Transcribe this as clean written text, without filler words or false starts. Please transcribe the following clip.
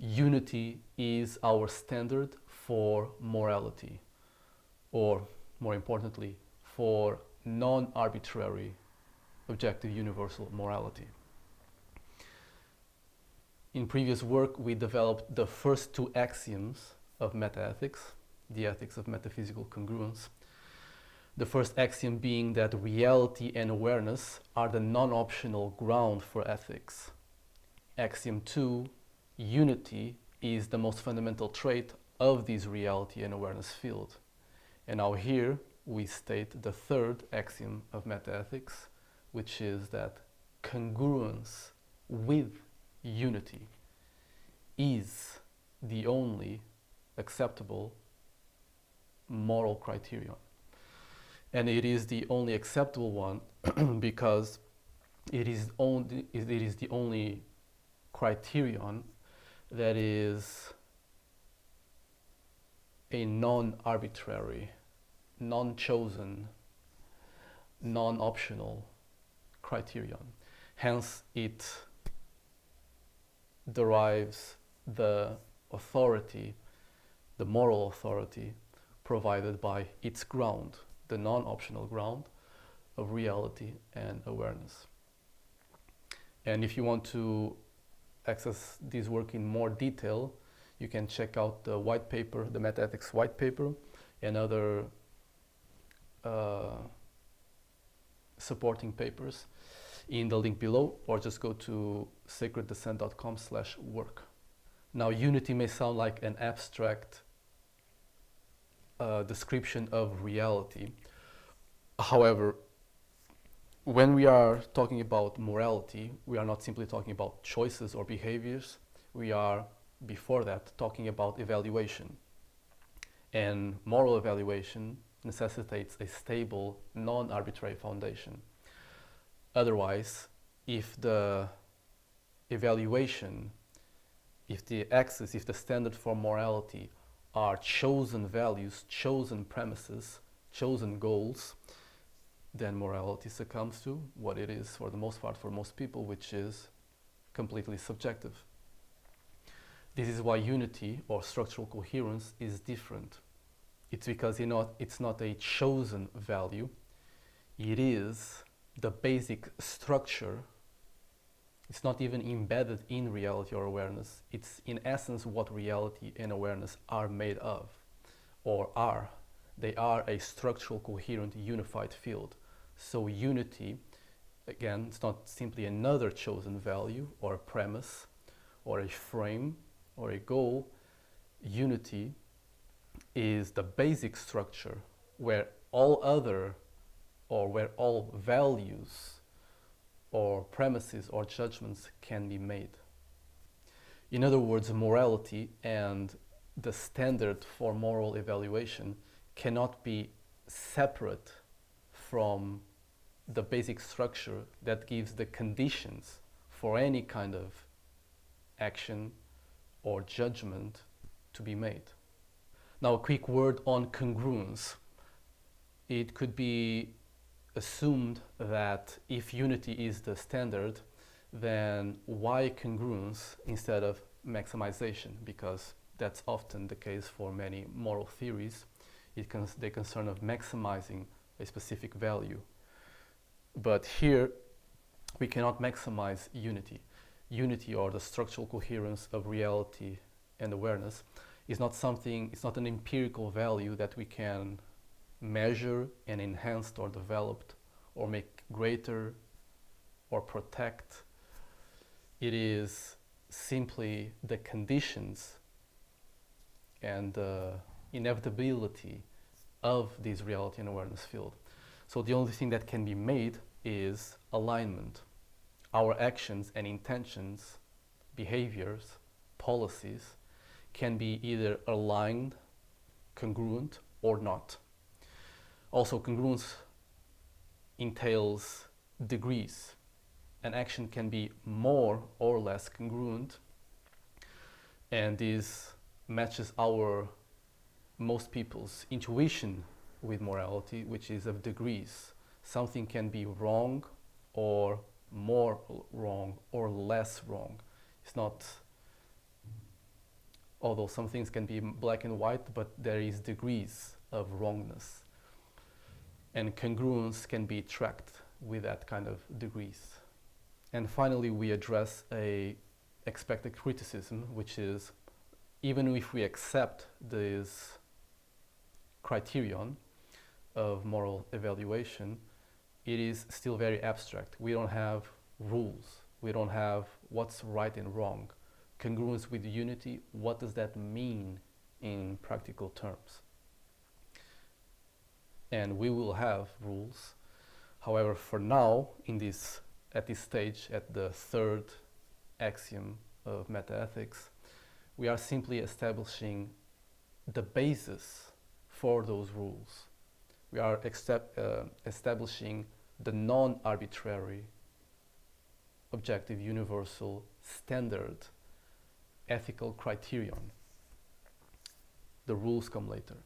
unity is our standard for morality, or more importantly, for non-arbitrary, objective, universal morality. In previous work, we developed the first two axioms of MetaEthics, the ethics of metaphysical congruence. The first axiom being that reality and awareness are the non-optional ground for ethics. Axiom 2, unity is the most fundamental trait of this reality and awareness field. And now here we state the third axiom of MetaEthics, which is that congruence with unity is the only acceptable moral criterion. And it is the only acceptable one because it is the only criterion that is a non-arbitrary, non-chosen, non-optional criterion. Hence, it derives the authority, the moral authority, provided by its ground, the non-optional ground of reality and awareness. And if you want to access this work in more detail, you can check out the white paper, the MetaEthics white paper, and other supporting papers in the link below, or just go to sacreddescent.com/work. Now, unity may sound like an abstract description of reality. However, when we are talking about morality, we are not simply talking about choices or behaviors. We are, before that, talking about evaluation. And moral evaluation necessitates a stable, non-arbitrary foundation. Otherwise, if the evaluation, if the axis, if the standard for morality are chosen values, chosen premises, chosen goals, then morality succumbs to what it is for the most part for most people, which is completely subjective. This is why unity or structural coherence is different. It's because it's not a chosen value, it is the basic structure. It's not even embedded in reality or awareness. It's in essence what reality and awareness are made of, or are. They are a structural, coherent, unified field. So unity, again, it's not simply another chosen value or a premise or a frame or a goal. Unity is the basic structure where all other, or where all values or premises or judgments can be made. In other words, morality and the standard for moral evaluation cannot be separate from the basic structure that gives the conditions for any kind of action or judgment to be made. Now, a quick word on congruence. It could be assumed that if unity is the standard, then why congruence instead of maximization? Because that's often the case for many moral theories. They concern of maximizing a specific value. But here, we cannot maximize unity. Unity, or the structural coherence of reality and awareness, is not something, it's not an empirical value that we can measure and enhance or develop or make greater or protect. It is simply the conditions and the inevitability of this reality and awareness field. So the only thing that can be made is alignment. Our actions and intentions, behaviors, policies can be either aligned, congruent, or not. Also, congruence entails degrees. An action can be more or less congruent, and this matches most people's intuition with morality, which is of degrees. Something can be wrong or more wrong or less wrong. It's not although some things can be black and white, but there is degrees of wrongness. And congruence can be tracked with that kind of degrees. And finally, we address a expected criticism, which is, even if we accept this criterion of moral evaluation, it is still very abstract. We don't have rules. We don't have what's right and wrong. Congruence with unity, what does that mean in practical terms? And we will have rules. However, for now, at this stage, at the third axiom of MetaEthics, we are simply establishing the basis for those rules. We are establishing the non-arbitrary, objective, universal, standard ethical criterion. The rules come later.